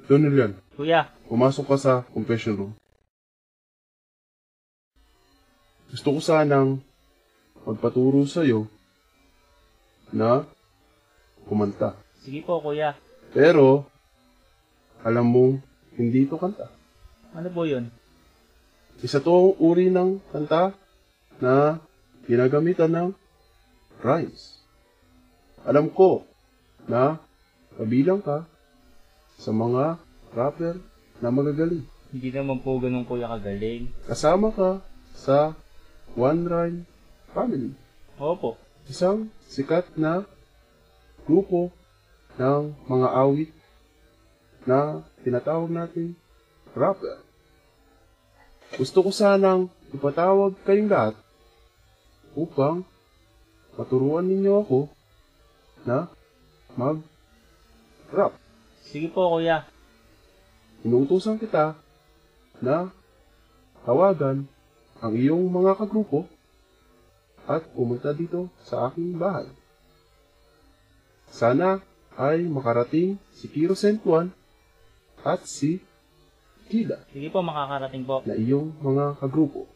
Donelian, Kuya, pumasok ka sa confession room. Gusto ko sanang magpaturo sa'yo na kumanta. sige po kuya. Pero, alam mong hindi ito kanta. Ano po yun? Isa to uri ng kanta na ginagamitan ng rhymes. Alam ko na kabilang ka sa mga rapper na magagaling. Hindi naman po ganun kuya kagaling. Kasama ka sa One Rhyme Family. Opo. Isang sikat na grupo ng mga awit na tinatawag natin rapper. Gusto ko sanang ipatawag kayong lahat upang maturuan ninyo ako na mag-rap. Sige po kuya. Inuutosan kita na tawagan ang iyong mga kagrupo at pumunta dito sa aking bahay. Sana ay makarating si Kiro Sentuan at si Kida Sige po makakarating po. na iyong mga kagrupo.